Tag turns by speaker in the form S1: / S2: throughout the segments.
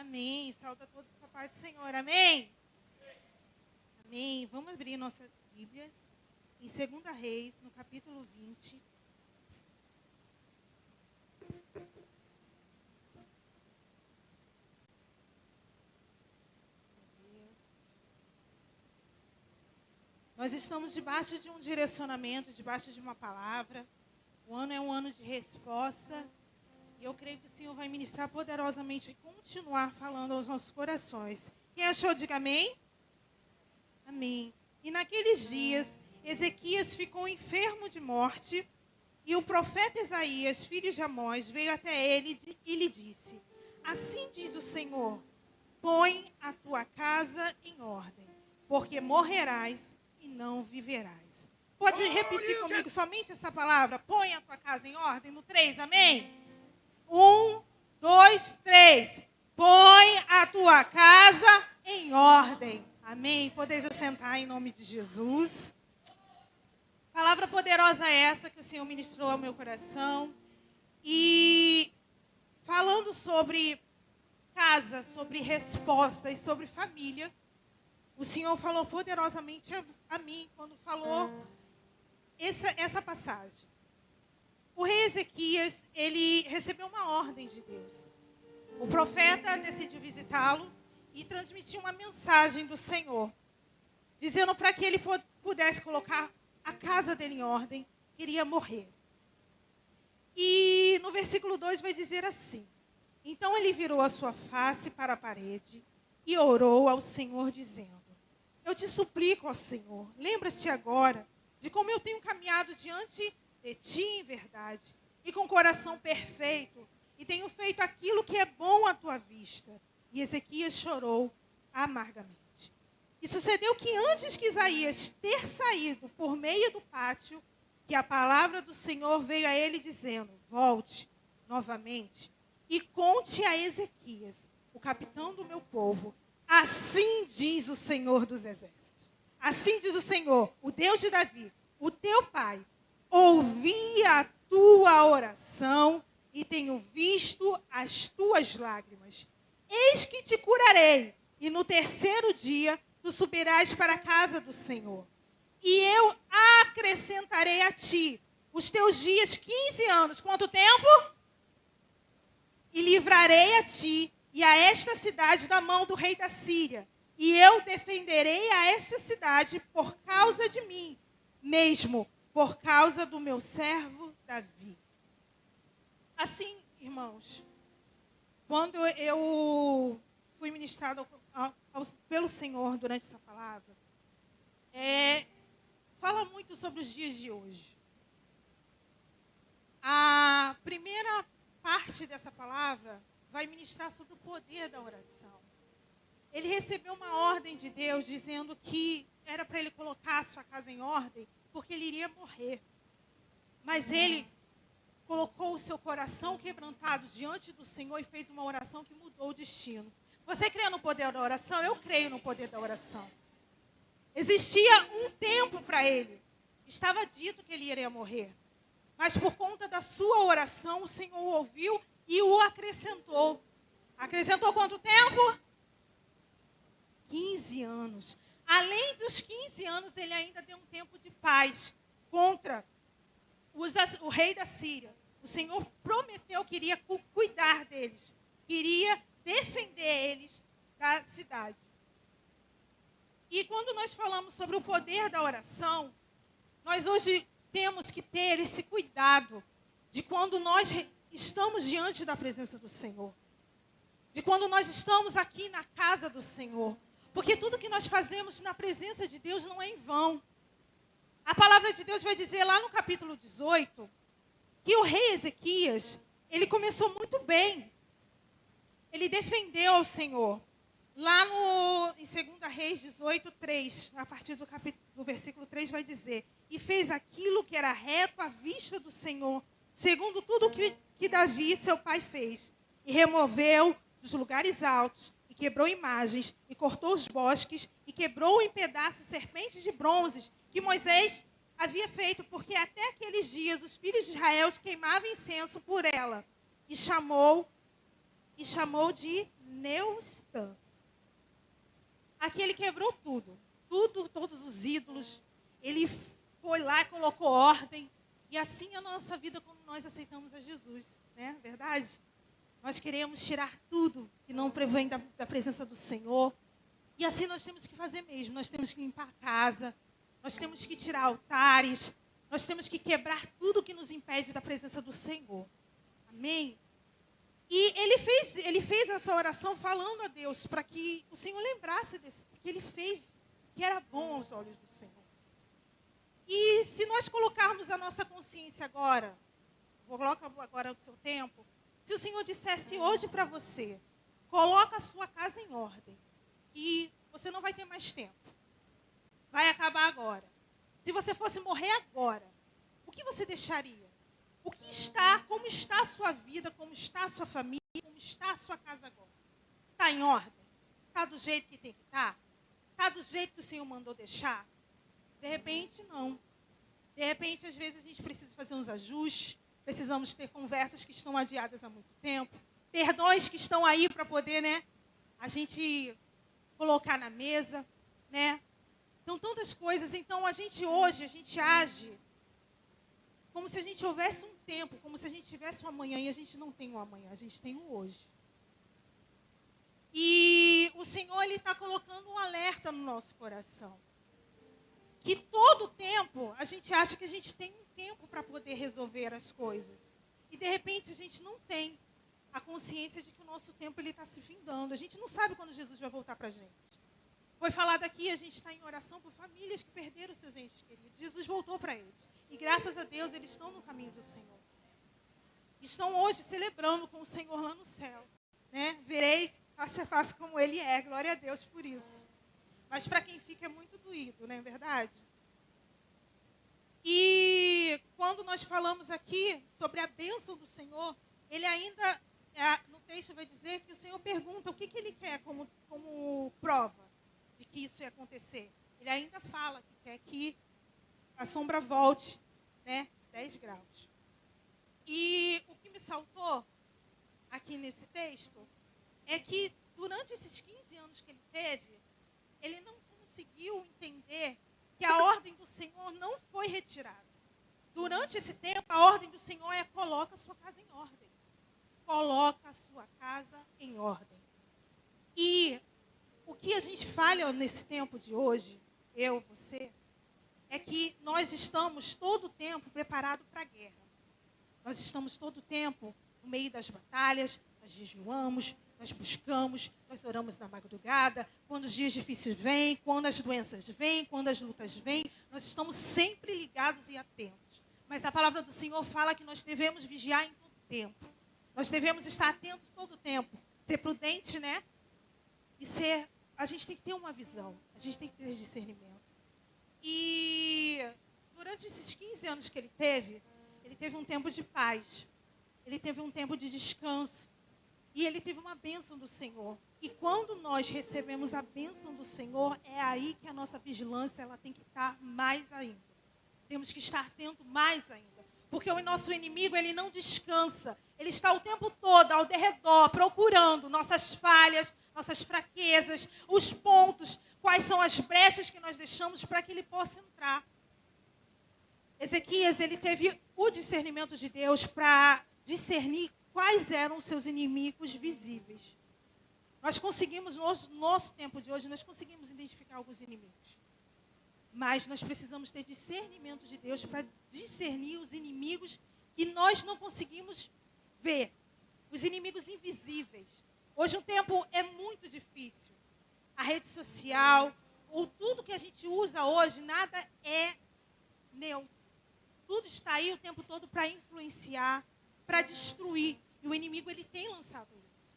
S1: Amém. Saúde a todos com a paz do Senhor. Amém. Amém. Vamos abrir nossas Bíblias em 2 Reis, no capítulo 20. Nós estamos debaixo de um direcionamento, debaixo de uma palavra. O ano é um ano de resposta. E eu creio que o Senhor vai ministrar poderosamente e continuar falando aos nossos corações. Quem achou, diga amém. Amém. E naqueles dias, Ezequias ficou enfermo de morte, e o profeta Isaías, filho de Amós, veio até ele e lhe disse: assim diz o Senhor, põe a tua casa em ordem, porque morrerás e não viverás. Pode repetir comigo somente essa palavra? Põe a tua casa em ordem, no 3, amém? 1, 2, 3. Põe a tua casa em ordem. Amém. Podeis assentar em nome de Jesus. Palavra poderosa essa que o Senhor ministrou ao meu coração. E falando sobre casa, sobre resposta e sobre família, o Senhor falou poderosamente a mim quando falou essa passagem. O rei Ezequias, ele recebeu uma ordem de Deus. O profeta decidiu visitá-lo e transmitir uma mensagem do Senhor, dizendo para que ele pudesse colocar a casa dele em ordem, que iria morrer. E no versículo 2 vai dizer assim: então ele virou a sua face para a parede e orou ao Senhor, dizendo: eu te suplico, ó Senhor, lembra-te agora de como eu tenho caminhado diante de ti em verdade e com coração perfeito, e tenho feito aquilo que é bom à tua vista. E Ezequias chorou amargamente. E sucedeu que antes que Isaías ter saído por meio do pátio, que a palavra do Senhor veio a ele dizendo: volte novamente e conte a Ezequias, o capitão do meu povo, assim diz o Senhor dos exércitos. Assim diz o Senhor, o Deus de Davi, o teu pai: ouvi a tua oração e tenho visto as tuas lágrimas. Eis que te curarei, e no terceiro dia tu subirás para a casa do Senhor. E eu acrescentarei a ti os teus dias 15 anos. Quanto tempo? E livrarei a ti e a esta cidade da mão do rei da Síria. E eu defenderei a esta cidade por causa de mim, mesmo por causa do meu servo Davi. Assim, irmãos, quando eu fui ministrado pelo Senhor durante essa palavra, fala muito sobre os dias de hoje. A primeira parte dessa palavra vai ministrar sobre o poder da oração. Ele recebeu uma ordem de Deus dizendo que era para ele colocar a sua casa em ordem, porque ele iria morrer. Mas ele colocou o seu coração quebrantado diante do Senhor e fez uma oração que mudou o destino. Você crê no poder da oração? Eu creio no poder da oração. Existia um tempo para ele. Estava dito que ele iria morrer. Mas por conta da sua oração, o Senhor o ouviu e o acrescentou. Acrescentou quanto tempo? 15 anos. Além dos 15 anos, ele ainda deu um tempo de paz contra o rei da Síria. O Senhor prometeu que iria cuidar deles, que iria defender eles da cidade. E quando nós falamos sobre o poder da oração, nós hoje temos que ter esse cuidado de quando nós estamos diante da presença do Senhor, de quando nós estamos aqui na casa do Senhor. Porque tudo que nós fazemos na presença de Deus não é em vão. A palavra de Deus vai dizer lá no capítulo 18, que o rei Ezequias, ele começou muito bem. Ele defendeu ao Senhor. Lá em 2 Reis 18, 3, a partir do versículo 3 vai dizer: e fez aquilo que era reto à vista do Senhor, segundo tudo que Davi, seu pai, fez. E removeu dos lugares altos, e quebrou imagens, e cortou os bosques, e quebrou em pedaços serpentes de bronze que Moisés havia feito, porque até aqueles dias os filhos de Israel queimavam incenso por ela. E chamou e chamou de Neustã. Aqui ele quebrou tudo, todos os ídolos. Ele foi lá e colocou ordem. E assim é a nossa vida quando nós aceitamos a Jesus, né? Verdade? Nós queremos tirar tudo que não provém da presença do Senhor. E assim nós temos que fazer mesmo. Nós temos que limpar a casa. Nós temos que tirar altares. Nós temos que quebrar tudo que nos impede da presença do Senhor. Amém? E ele fez essa oração falando a Deus para que o Senhor lembrasse desse, que ele fez, que era bom aos olhos do Senhor. E se nós colocarmos a nossa consciência agora, coloca agora o seu tempo, se o Senhor dissesse hoje para você, coloca a sua casa em ordem, e você não vai ter mais tempo, vai acabar agora. Se você fosse morrer agora, o que você deixaria? O que está, como está a sua vida, como está a sua família, como está a sua casa agora? Está em ordem? Está do jeito que tem que estar? Está do jeito que o Senhor mandou deixar? De repente, não. De repente, às vezes, a gente precisa fazer uns ajustes, precisamos ter conversas que estão adiadas há muito tempo, perdões que estão aí para poder, né, a gente colocar na mesa, né? Então, tantas coisas. Então, a gente age como se a gente houvesse um tempo, como se a gente tivesse um amanhã, e a gente não tem um amanhã, a gente tem um hoje. E o Senhor, Ele está colocando um alerta no nosso coração. Que todo tempo, a gente acha que a gente tem um tempo para poder resolver as coisas. E, de repente, a gente não tem a consciência de que o nosso tempo está se findando. A gente não sabe quando Jesus vai voltar para a gente. Foi falado aqui, a gente está em oração por famílias que perderam seus entes queridos. Jesus voltou para eles. E graças a Deus, eles estão no caminho do Senhor. Estão hoje celebrando com o Senhor lá no céu. Né? Verei face a face como Ele é. Glória a Deus por isso. Mas para quem fica é muito doído, não é verdade? E quando nós falamos aqui sobre a bênção do Senhor, Ele ainda, no texto vai dizer que o Senhor pergunta o que Ele quer como prova de que isso ia acontecer. Ele ainda fala que quer que a sombra volte, né, 10 graus. E o que me saltou aqui nesse texto é que durante esses 15 anos que ele teve, ele não conseguiu entender que a ordem do Senhor não foi retirada. Durante esse tempo, a ordem do Senhor é: coloca a sua casa em ordem. Coloca a sua casa em ordem. E o que a gente falha nesse tempo de hoje, eu, você, é que nós estamos todo o tempo preparados para a guerra. Nós estamos todo o tempo no meio das batalhas, nós jejuamos, nós buscamos, nós oramos na madrugada, quando os dias difíceis vêm, quando as doenças vêm, quando as lutas vêm, nós estamos sempre ligados e atentos. Mas a palavra do Senhor fala que nós devemos vigiar em todo o tempo. Nós devemos estar atentos todo o tempo, ser prudente, né? E a gente tem que ter uma visão, a gente tem que ter discernimento. E durante esses 15 anos que ele teve um tempo de paz, ele teve um tempo de descanso, e ele teve uma bênção do Senhor. E quando nós recebemos a bênção do Senhor, é aí que a nossa vigilância ela tem que estar mais ainda. Temos que estar atento mais ainda. Porque o nosso inimigo, ele não descansa. Ele está o tempo todo ao derredor, procurando nossas falhas, nossas fraquezas, os pontos, quais são as brechas que nós deixamos para que ele possa entrar. Ezequias, ele teve o discernimento de Deus para discernir quais eram os seus inimigos visíveis. Nós conseguimos, no nosso tempo de hoje, nós conseguimos identificar alguns inimigos. Mas nós precisamos ter discernimento de Deus para discernir os inimigos que nós não conseguimos ver. Os inimigos invisíveis. Hoje o tempo é muito difícil. A rede social, ou tudo que a gente usa hoje, nada é neutro. Tudo está aí o tempo todo para influenciar, para destruir. E o inimigo, ele tem lançado isso.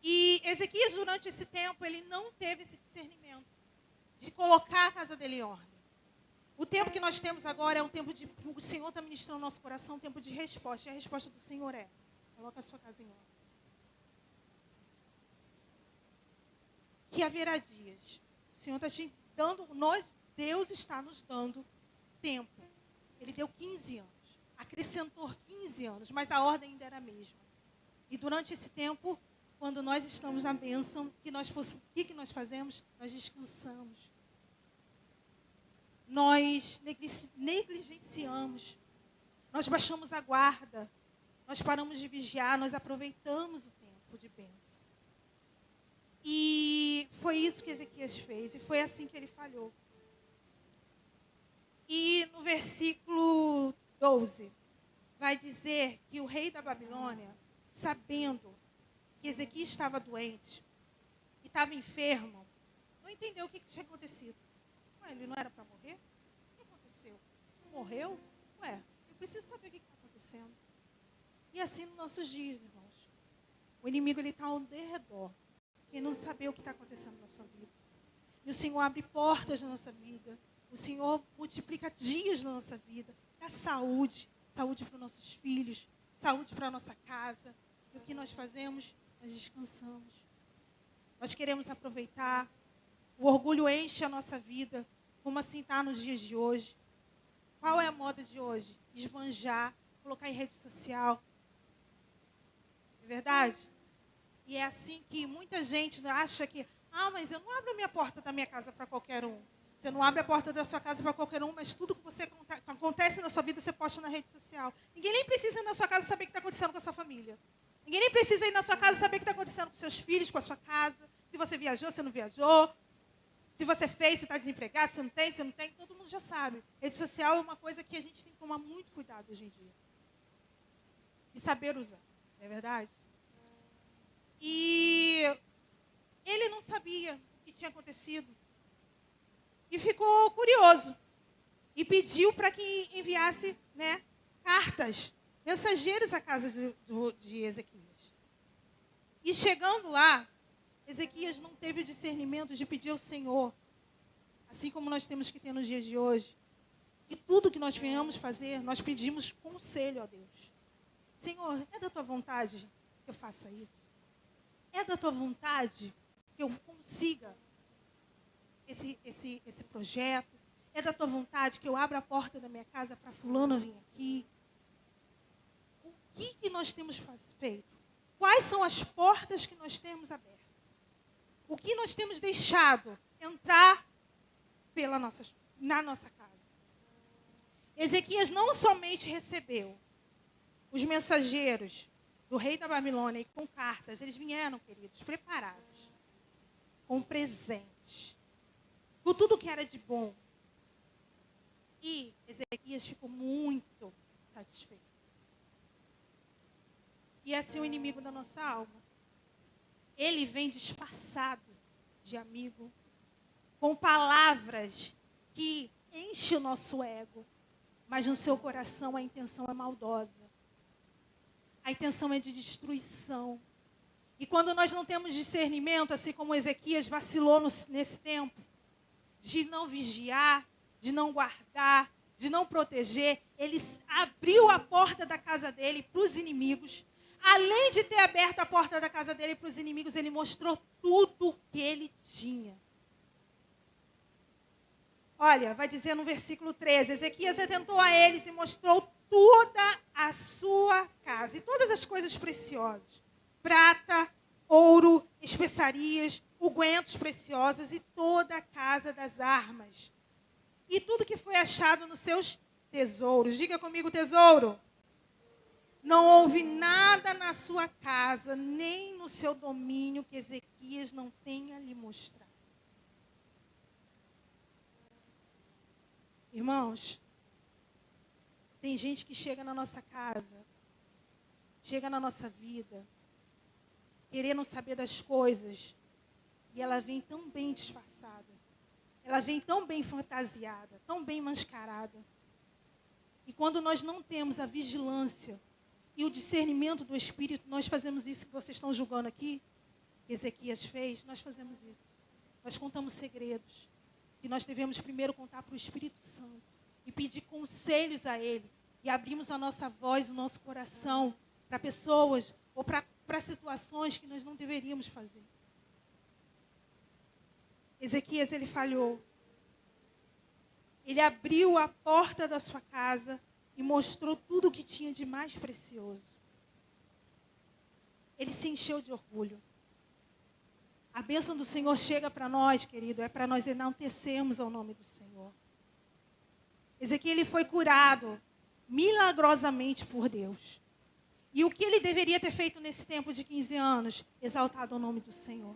S1: E Ezequias, durante esse tempo, ele não teve esse discernimento de colocar a casa dele em ordem. O tempo que nós temos agora é um tempo de... O Senhor está ministrando no nosso coração um tempo de resposta. E a resposta do Senhor é: coloca a sua casa em ordem. Que haverá dias. O Senhor está te dando... Deus está nos dando tempo. Ele deu 15 anos. Acrescentou 15 anos, mas a ordem ainda era a mesma. E durante esse tempo, quando nós estamos na bênção, o que nós fazemos? Nós descansamos. Nós negligenciamos. Nós baixamos a guarda. Nós paramos de vigiar, nós aproveitamos o tempo de bênção. E foi isso que Ezequias fez, e foi assim que ele falhou. E no versículo 12, vai dizer que o rei da Babilônia, sabendo que Ezequias estava doente, e estava enfermo, não entendeu o que tinha acontecido. Ué, ele não era para morrer? O que aconteceu? Morreu? Ué, eu preciso saber o que está acontecendo. E assim nos nossos dias, irmãos. O inimigo está ao derredor. Quem não saber o que está acontecendo na sua vida. E o Senhor abre portas na nossa vida. O Senhor multiplica dias na nossa vida. Dá saúde. Saúde para os nossos filhos. Saúde para a nossa casa. E o que nós fazemos? Nós descansamos. Nós queremos aproveitar. O orgulho enche a nossa vida. Como assim está nos dias de hoje? Qual é a moda de hoje? Esbanjar. Colocar em rede social. É verdade? E é assim que muita gente acha que, mas eu não abro a minha porta da minha casa para qualquer um. Você não abre a porta da sua casa para qualquer um, mas tudo que acontece na sua vida, você posta na rede social. Ninguém nem precisa ir na sua casa saber o que está acontecendo com a sua família. Ninguém nem precisa ir na sua casa saber o que está acontecendo com seus filhos, com a sua casa. Se você viajou, se não viajou. Se você fez, se está desempregado, se não tem, todo mundo já sabe. Rede social é uma coisa que a gente tem que tomar muito cuidado hoje em dia. E saber usar, não é verdade? E ele não sabia o que tinha acontecido. E ficou curioso. E pediu para que enviasse, cartas, mensageiros à casa de Ezequias. E chegando lá, Ezequias não teve o discernimento de pedir ao Senhor, assim como nós temos que ter nos dias de hoje, que tudo que nós venhamos fazer, nós pedimos conselho a Deus. Senhor, é da tua vontade que eu faça isso? É da tua vontade que eu consiga esse projeto? É da tua vontade que eu abra a porta da minha casa para fulano vir aqui? O que nós temos feito? Quais são as portas que nós temos abertas? O que nós temos deixado entrar na nossa casa? Ezequias não somente recebeu os mensageiros do rei da Babilônia e com cartas, eles vieram, queridos, preparados, com presente, com tudo que era de bom. E Ezequias ficou muito satisfeito. E assim o inimigo da nossa alma, ele vem disfarçado de amigo, com palavras que enchem o nosso ego, mas no seu coração a intenção é maldosa. A intenção é de destruição. E quando nós não temos discernimento, assim como Ezequias vacilou nesse tempo, de não vigiar, de não guardar, de não proteger, ele abriu a porta da casa dele para os inimigos. Além de ter aberto a porta da casa dele para os inimigos, ele mostrou tudo o que ele tinha. Olha, vai dizer no versículo 13, Ezequias atentou a eles e mostrou toda a sua casa e todas as coisas preciosas, prata, ouro, especiarias, ungüentos preciosos e toda a casa das armas. E tudo que foi achado nos seus tesouros. Diga comigo, tesouro. Não houve nada na sua casa, nem no seu domínio, que Ezequias não tenha lhe mostrado. Irmãos, tem gente que chega na nossa casa, chega na nossa vida, querendo saber das coisas, e ela vem tão bem disfarçada, ela vem tão bem fantasiada, tão bem mascarada. E quando nós não temos a vigilância e o discernimento do Espírito, nós fazemos isso que vocês estão julgando aqui, que Ezequias fez, nós fazemos isso. Nós contamos segredos, que nós devemos primeiro contar para o Espírito Santo e pedir conselhos a Ele. E abrimos a nossa voz, o nosso coração para pessoas ou para situações que nós não deveríamos fazer. Ezequias, ele falhou. Ele abriu a porta da sua casa e mostrou tudo o que tinha de mais precioso. ele se encheu de orgulho. A bênção do Senhor chega para nós, querido, é para nós enaltecermos ao nome do Senhor. Ezequiel ele foi curado milagrosamente por Deus. E o que ele deveria ter feito nesse tempo de 15 anos? Exaltado o nome do Senhor.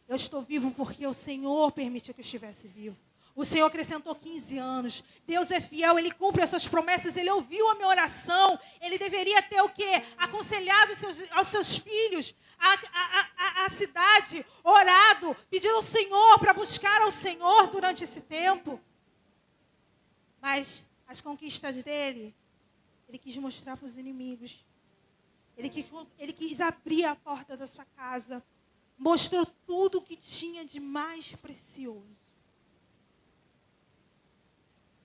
S1: Eu estou vivo porque o Senhor permitiu que eu estivesse vivo. O Senhor acrescentou 15 anos. Deus é fiel, Ele cumpre as suas promessas. Ele ouviu a minha oração. Ele deveria ter o quê? Aconselhado aos seus filhos, a cidade, orado, pedindo ao Senhor para buscar ao Senhor durante esse tempo. Mas as conquistas dele, ele quis mostrar para os inimigos. Ele quis abrir a porta da sua casa. Mostrou tudo o que tinha de mais precioso.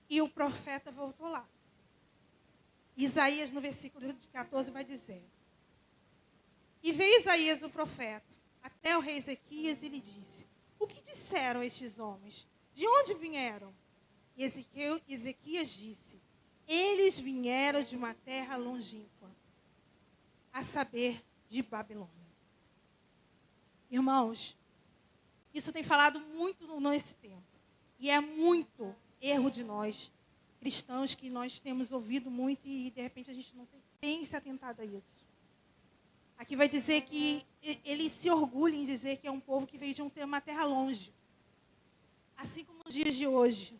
S1: E o profeta voltou lá. Isaías, no versículo 14, vai dizer: E veio Isaías, o profeta, até o rei Ezequias e lhe disse: O que disseram estes homens? De onde vieram? E Ezequias disse: Eles vieram de uma terra longínqua, a saber, de Babilônia. Irmãos, isso tem falado muito nesse tempo. E é muito erro de nós, cristãos, que nós temos ouvido muito e de repente a gente não tem se atentado a isso. Aqui vai dizer que ele se orgulha em dizer que é um povo que veio de uma terra longe. Assim como nos dias de hoje,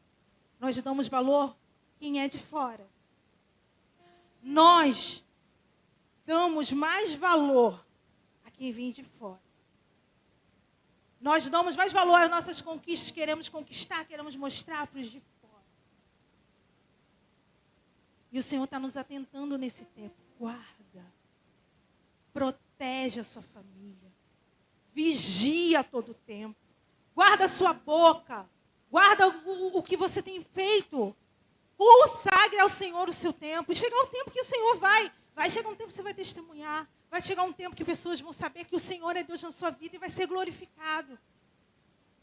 S1: nós damos valor quem é de fora. Nós damos mais valor a quem vem de fora. Nós damos mais valor às nossas conquistas, queremos conquistar, queremos mostrar para os de fora. E o Senhor está nos atentando nesse tempo. Guarda, protege a sua família, vigia todo o tempo, guarda a sua boca, guarda o que você tem feito, consagre ao Senhor o seu tempo. E chegar o tempo que o Senhor vai chegar um tempo que você vai testemunhar. Vai chegar um tempo que pessoas vão saber que o Senhor é Deus na sua vida e vai ser glorificado.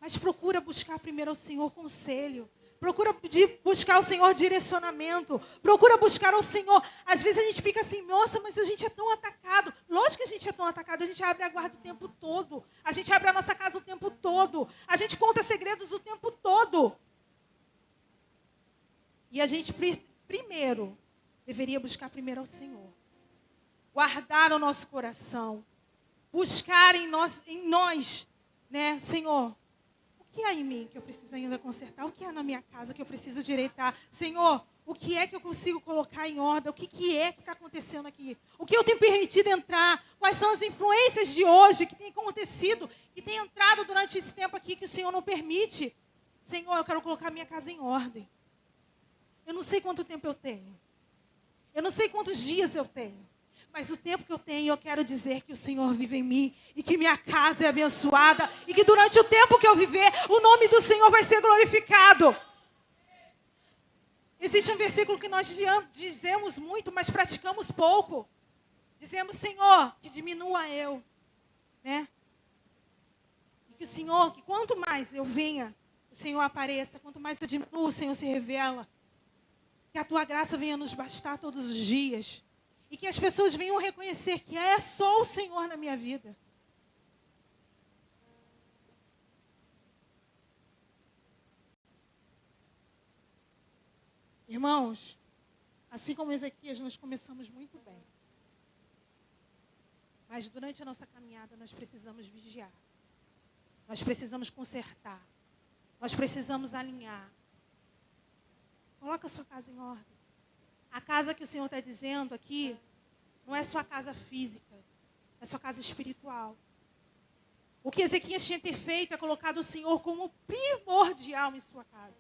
S1: Mas procura buscar primeiro ao Senhor conselho. Procura buscar ao Senhor direcionamento. Procura buscar ao Senhor. Às vezes a gente fica assim, nossa, mas a gente é tão atacado. Lógico que a gente é tão atacado. A gente abre a guarda o tempo todo. A gente abre a nossa casa o tempo todo. A gente conta segredos o tempo todo. E a gente primeiro deveria buscar primeiro ao Senhor. Guardar o nosso coração, buscar em nós, né, Senhor, o que há em mim que eu preciso ainda consertar? O que há na minha casa que eu preciso direitar? Senhor, o que é que eu consigo colocar em ordem? O que é que está acontecendo aqui? O que eu tenho permitido entrar? Quais são as influências de hoje que têm acontecido, que têm entrado durante esse tempo aqui que o Senhor não permite? Senhor, eu quero colocar minha casa em ordem. Eu não sei quanto tempo eu tenho. Eu não sei quantos dias eu tenho. Mas o tempo que eu tenho, eu quero dizer que o Senhor vive em mim e que minha casa é abençoada e que durante o tempo que eu viver, o nome do Senhor vai ser glorificado. Existe um versículo que nós dizemos muito, mas praticamos pouco. Dizemos, Senhor, que diminua eu, né? E que o Senhor, que quanto mais eu venha, o Senhor apareça, quanto mais eu diminua, o Senhor se revela. Que a tua graça venha nos bastar todos os dias. E que as pessoas venham reconhecer que é só o Senhor na minha vida. Irmãos, assim como Ezequias, nós começamos muito bem. Mas durante a nossa caminhada, nós precisamos vigiar. Nós precisamos consertar. Nós precisamos alinhar. Coloca a sua casa em ordem. A casa que o Senhor está dizendo aqui, não é sua casa física, é sua casa espiritual. O que Ezequias tinha que ter feito é colocado o Senhor como primordial em sua casa.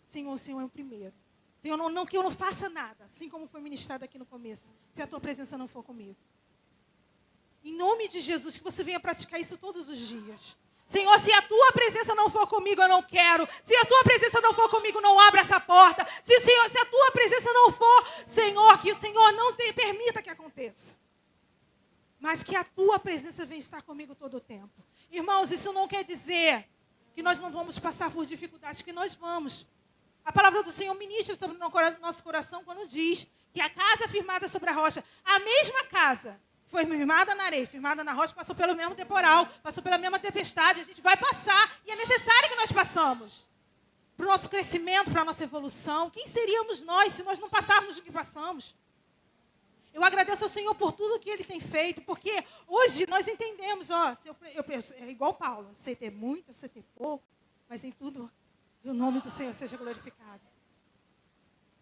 S1: Senhor, o Senhor é o primeiro. Senhor, não que eu não faça nada, assim como foi ministrado aqui no começo, se a tua presença não for comigo. Em nome de Jesus, que você venha praticar isso todos os dias. Senhor, se a tua presença não for comigo, eu não quero. Se a tua presença não for comigo, não abra essa porta. Se a tua presença não for, Senhor, que o Senhor não permita que aconteça. Mas que a tua presença venha estar comigo todo o tempo. Irmãos, isso não quer dizer que nós não vamos passar por dificuldades, que nós vamos. A palavra do Senhor ministra sobre o nosso coração quando diz que a casa firmada sobre a rocha, a mesma casa foi firmada na areia, firmada na rocha, passou pelo mesmo temporal, passou pela mesma tempestade. A gente vai passar e é necessário que nós passamos. Para o nosso crescimento, para a nossa evolução. Quem seríamos nós se nós não passarmos o que passamos? Eu agradeço ao Senhor por tudo que Ele tem feito, porque hoje nós entendemos, eu penso, é igual Paulo, sei ter muito, sei ter pouco, mas em tudo o nome do Senhor seja glorificado.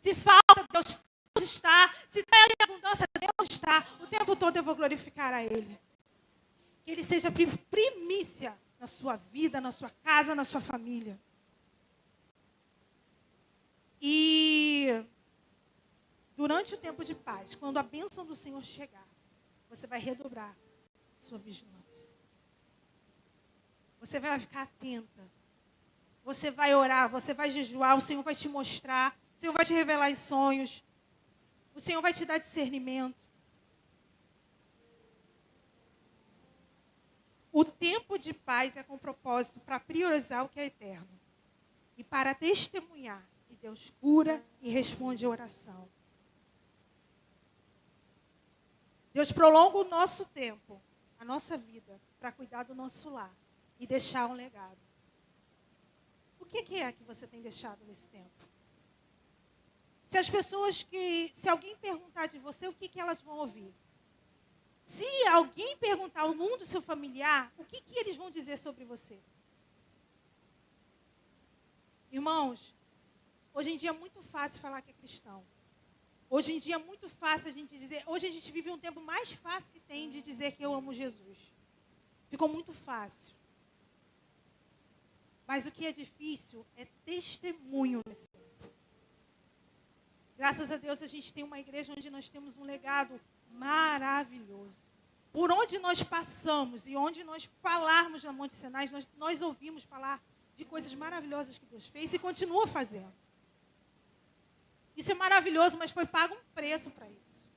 S1: Se falta, Deus está. Se tem em abundância, Deus está. O tempo todo eu vou glorificar a Ele. Que Ele seja primícia na sua vida, na sua casa, na sua família. E durante o tempo de paz, quando a bênção do Senhor chegar, você vai redobrar a sua vigilância. Você vai ficar atenta. Você vai orar, você vai jejuar, o Senhor vai te mostrar, o Senhor vai te revelar em sonhos, o Senhor vai te dar discernimento. O tempo de paz é com propósito para priorizar o que é eterno e para testemunhar que Deus cura e responde a oração. Deus prolonga o nosso tempo, a nossa vida, para cuidar do nosso lar e deixar um legado. O que é que você tem deixado nesse tempo? Se alguém perguntar de você, o que elas vão ouvir? Se alguém perguntar ao mundo seu familiar, o que eles vão dizer sobre você? Irmãos, hoje em dia é muito fácil falar que é cristão. Hoje em dia é muito fácil a gente dizer, hoje a gente vive um tempo mais fácil que tem de dizer que eu amo Jesus. Ficou muito fácil. Mas o que é difícil é testemunho nesse tempo. Graças a Deus a gente tem uma igreja onde nós temos um legado maravilhoso. Por onde nós passamos e onde nós falarmos na Monte Sinai, nós ouvimos falar de coisas maravilhosas que Deus fez e continua fazendo. Isso é maravilhoso, mas foi pago um preço para isso.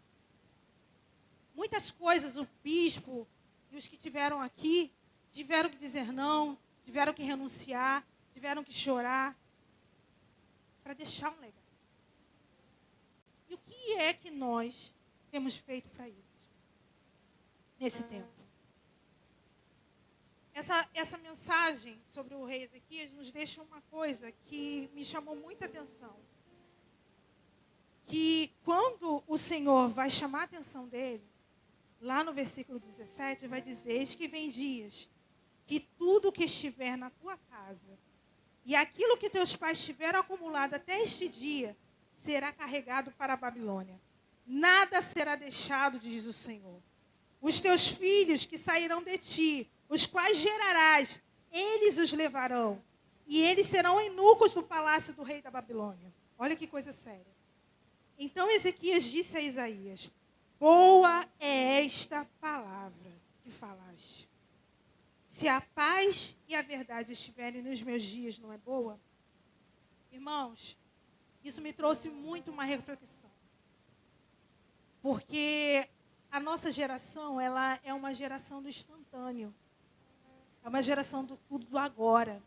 S1: Muitas coisas o bispo e os que estiveram aqui tiveram que dizer não, tiveram que renunciar, tiveram que chorar para deixar um legado. E o que é que nós temos feito para isso nesse tempo? Essa mensagem sobre o rei Ezequias nos deixa uma coisa que me chamou muita atenção. Que quando o Senhor vai chamar a atenção dele, lá no versículo 17, vai dizer: eis que vem dias que tudo que estiver na tua casa e aquilo que teus pais tiveram acumulado até este dia será carregado para a Babilônia. Nada será deixado, diz o Senhor. Os teus filhos que sairão de ti, os quais gerarás, eles os levarão, e eles serão eunucos do palácio do rei da Babilônia. Olha que coisa séria. Então Ezequias disse a Isaías: boa é esta palavra que falaste. Se a paz e a verdade estiverem nos meus dias, não é boa? Irmãos, isso me trouxe muito uma reflexão. Porque a nossa geração, ela é uma geração do instantâneo. É uma geração do tudo do agora.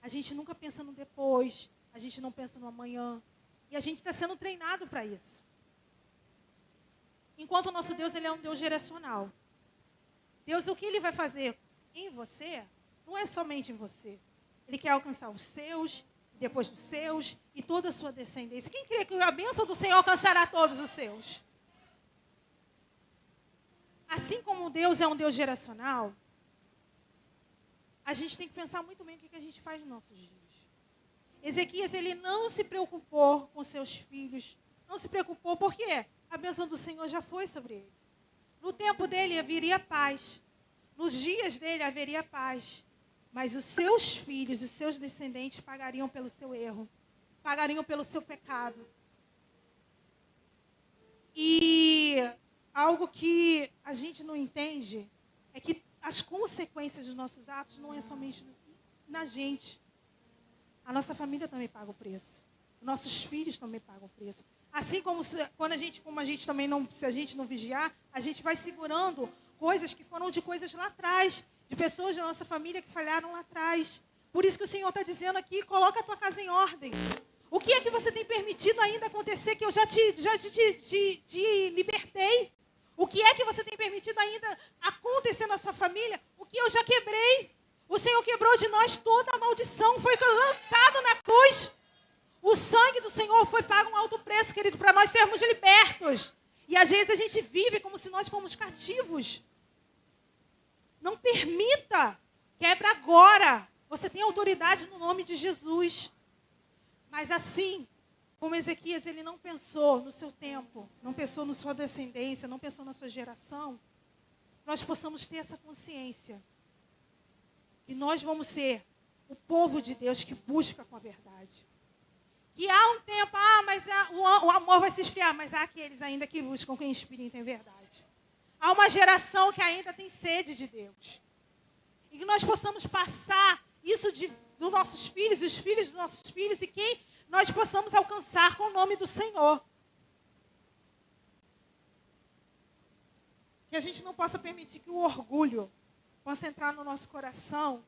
S1: A gente nunca pensa no depois, a gente não pensa no amanhã. E a gente está sendo treinado para isso. Enquanto o nosso Deus, ele é um Deus geracional. Deus, o que ele vai fazer em você, não é somente em você. Ele quer alcançar os seus, depois dos seus, e toda a sua descendência. Quem crê que a bênção do Senhor alcançará todos os seus? Assim como Deus é um Deus geracional, a gente tem que pensar muito bem o que a gente faz nos nossos dias. Ezequias, ele não se preocupou com seus filhos, não se preocupou porque a bênção do Senhor já foi sobre ele. No tempo dele haveria paz, nos dias dele haveria paz, mas os seus filhos, os seus descendentes pagariam pelo seu erro, pagariam pelo seu pecado. E algo que a gente não entende é que as consequências dos nossos atos não é somente na gente. A nossa família também paga o preço. Nossos filhos também pagam o preço. Assim como se a gente não vigiar, a gente vai segurando coisas que foram de coisas lá atrás, de pessoas da nossa família que falharam lá atrás. Por isso que o Senhor está dizendo aqui: coloca a tua casa em ordem. O que é que você tem permitido ainda acontecer que eu já te libertei? O que é que você tem permitido ainda acontecer na sua família? O que eu já quebrei? O Senhor quebrou de nós toda a maldição, foi lançado na cruz. O sangue do Senhor foi pago um alto preço, querido, para nós sermos libertos. E às vezes a gente vive como se nós fôssemos cativos. Não permita. Quebra agora. Você tem autoridade no nome de Jesus. Mas assim, como Ezequias, ele não pensou no seu tempo, não pensou na sua descendência, não pensou na sua geração, nós possamos ter essa consciência. E nós vamos ser o povo de Deus que busca com a verdade. Que há um tempo, mas o amor vai se esfriar, mas há aqueles ainda que buscam com espírito em verdade. Há uma geração que ainda tem sede de Deus. E que nós possamos passar isso dos nossos filhos, os filhos dos nossos filhos, e quem nós possamos alcançar com o nome do Senhor. Que a gente não possa permitir que o orgulho possa entrar no nosso coração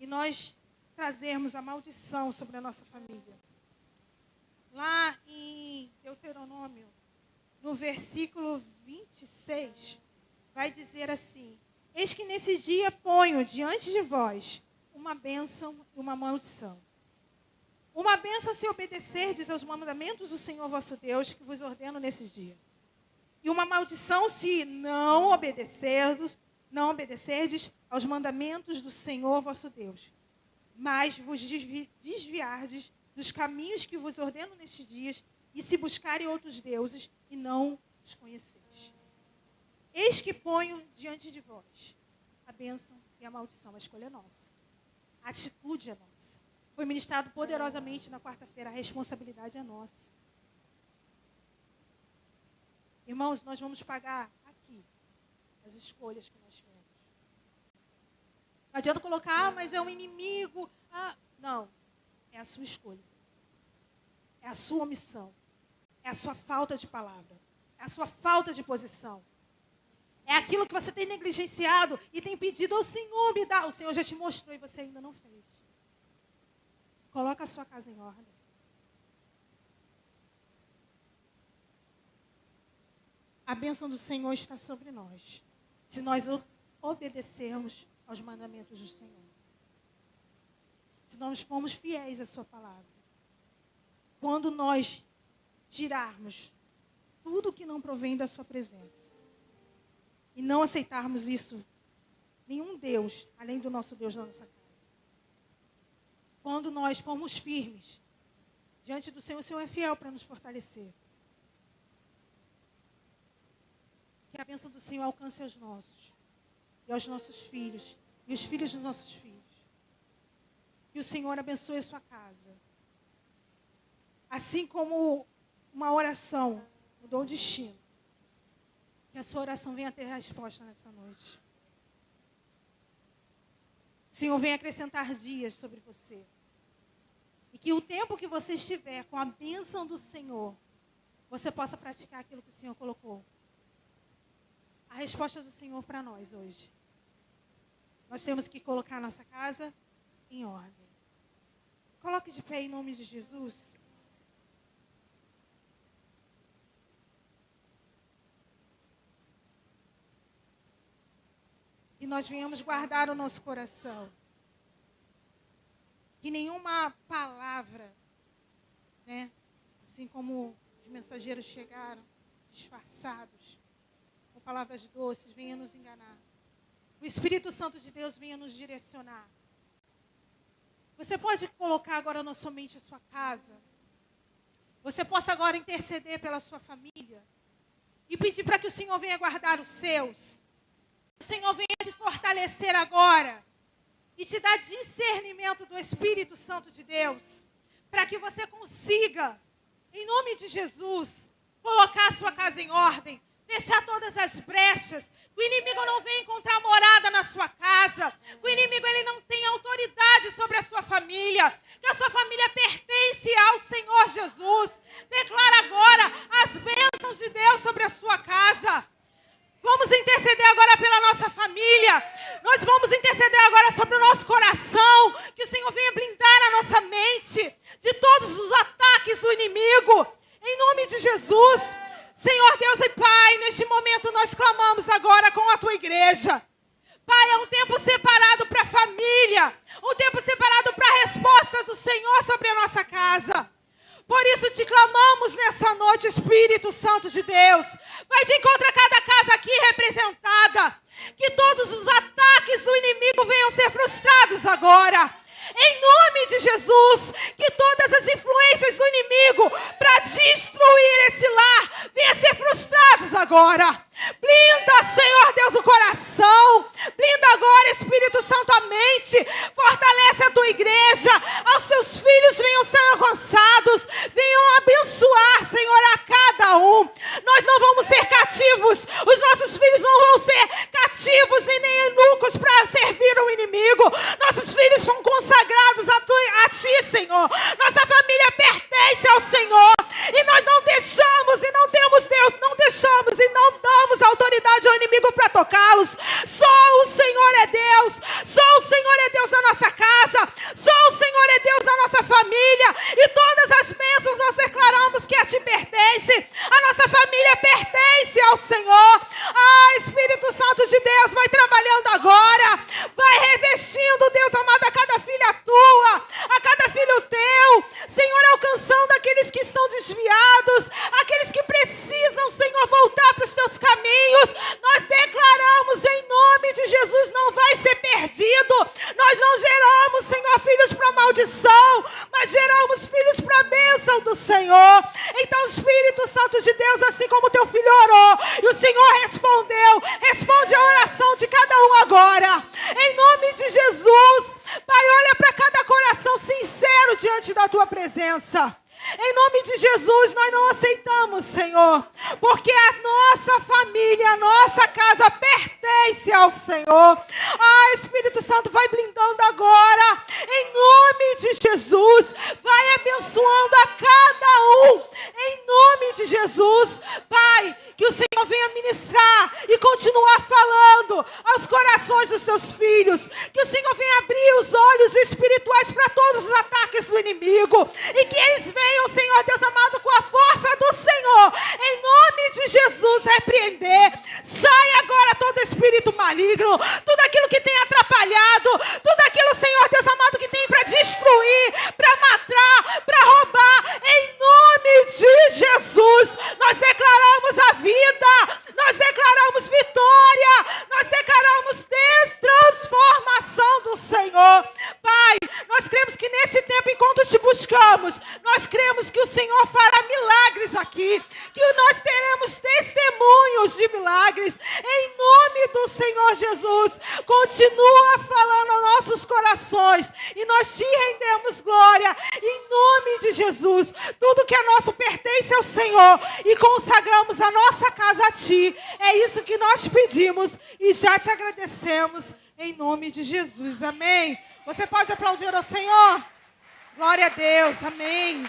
S1: e nós trazermos a maldição sobre a nossa família. Lá em Deuteronômio, no versículo 26, vai dizer assim: eis que nesse dia ponho diante de vós uma bênção e uma maldição. Uma bênção se obedecerdes aos mandamentos do Senhor vosso Deus, que vos ordeno nesses dias. E uma maldição se não obedecerdes aos mandamentos do Senhor vosso Deus, mas vos desviardes dos caminhos que vos ordeno nestes dias, e se buscarem outros deuses e não os conheceis. Eis que ponho diante de vós a bênção e a maldição. A escolha é nossa. A atitude é nossa. Foi ministrado poderosamente na quarta-feira. A responsabilidade é nossa. Irmãos, nós vamos pagar aqui as escolhas que nós fizemos. Não adianta colocar, mas é um inimigo. Não. É a sua escolha. É a sua omissão. É a sua falta de palavra. É a sua falta de posição. É aquilo que você tem negligenciado e tem pedido ao Senhor, me dá. O Senhor já te mostrou e você ainda não fez. Coloca a sua casa em ordem. A bênção do Senhor está sobre nós, se nós obedecermos aos mandamentos do Senhor. Se nós formos fiéis à sua palavra. Quando nós tirarmos tudo que não provém da sua presença e não aceitarmos isso, nenhum Deus, além do nosso Deus na nossa casa. Quando nós formos firmes diante do Senhor, o Senhor é fiel para nos fortalecer. Que a bênção do Senhor alcance aos nossos, e aos nossos filhos, e os filhos dos nossos filhos. Que o Senhor abençoe a sua casa. Assim como uma oração mudou o destino, que a sua oração venha ter resposta nessa noite. O Senhor venha acrescentar dias sobre você. E que o tempo que você estiver com a bênção do Senhor, você possa praticar aquilo que o Senhor colocou. A resposta do Senhor para nós hoje. Nós temos que colocar a nossa casa em ordem. Coloque de pé em nome de Jesus. E nós venhamos guardar o nosso coração. Que nenhuma palavra, assim como os mensageiros chegaram, disfarçados, com palavras doces, venha nos enganar. O Espírito Santo de Deus venha nos direcionar. Você pode colocar agora na sua mente a sua casa. Você possa agora interceder pela sua família. E pedir para que o Senhor venha guardar os seus. O Senhor venha te fortalecer agora. E te dar discernimento do Espírito Santo de Deus. Para que você consiga, em nome de Jesus, colocar a sua casa em ordem. Fechar todas as brechas. O inimigo não vem encontrar morada na sua casa. O inimigo ele não tem autoridade sobre a sua família. Que a sua família pertence ao Senhor Jesus. Declara agora as bênçãos de Deus sobre a sua casa. Vamos interceder agora pela nossa família. Nós vamos interceder agora sobre o nosso coração. Que o Senhor venha blindar a nossa mente de todos os ataques do inimigo. Em nome de Jesus. Senhor Deus e Pai, neste momento nós clamamos agora com a tua igreja. Pai, é um tempo separado para a família, um tempo separado para a resposta do Senhor sobre a nossa casa. Por isso te clamamos nessa noite, Espírito Santo de Deus. Vai de encontro a cada casa aqui representada. Que todos os ataques do inimigo venham ser frustrados agora. Em nome de Jesus, que todas as influências do inimigo para destruir esse lar venham ser frustrados agora. Blinda, Senhor Deus, o coração. Blinda agora, Espírito Santo, a mente. Fortalece a tua igreja. Aos seus filhos venham ser alcançados. Venham abençoar, Senhor, a cada um. Nós não vamos ser cativos. Os nossos filhos não vão ser cativos e nem eunucos para servir o inimigo. Nossos filhos são consagrados a ti, Senhor. Nossa família pertence ao Senhor. E nós não deixamos e não temos, Deus, não deixamos e não damos autoridade ao inimigo para tocá-los. Só o Senhor é Deus. Só o Senhor é Deus na nossa casa. Só o Senhor é Deus na nossa família. E todas as bênçãos nós declaramos que a ti pertence. A nossa família pertence ao Senhor. Espírito Santo de Deus, vai trabalhando agora. Vai revestindo, Deus amado, a cada filha tua, a cada filho teu. Senhor, alcançando aqueles que estão desviados, aqueles que precisam, Senhor, voltar para os teus caminhos. Nós declaramos em nome de Jesus, não vai ser perdido. Nós não geramos, Senhor, filhos para maldição, mas geramos filhos para a bênção do Senhor. Então, Espírito Santo de Deus, assim como teu filho orou e o Senhor respondeu, responde a oração de cada um agora. Em nome de Jesus, Pai, olha para cada coração sincero diante da tua presença. Em nome de Jesus, nós não aceitamos, Senhor, porque a nossa família, a nossa casa pertence ao Senhor. Espírito Santo, vai blindando agora, em nome de Jesus, vai abençoando a cada um, em nome de Jesus. Pai, que o Senhor venha ministrar e continuar falando aos corações dos seus filhos, que o Senhor venha abrir os olhos espirituais para todos os ataques do inimigo, e que eles venham, Senhor Deus amado, com a força do Senhor, em nome de Jesus, repreender. Sai agora todo espírito maligno, tudo aquilo que tem atrapalhado, tudo aquilo, Senhor Deus amado, que tem para destruir, para matar, para roubar, em nome de Jesus. Nós declaramos a vida, nós declaramos vitória, nós declaramos transformação do Senhor. Pai, nós cremos que nesse tempo, enquanto te buscamos, nós cremos que o Senhor fará milagres aqui, que nós teremos testemunhos de milagres, em nome do Senhor Jesus. Continua falando aos nossos corações, e nós te rendemos glória, em nome de Jesus. Tudo que é nosso pertence ao Senhor, e consagramos a nossa casa a ti. É isso que nós pedimos, e já te agradecemos, em nome de Jesus, amém. Você pode aplaudir ao Senhor? Glória a Deus, amém.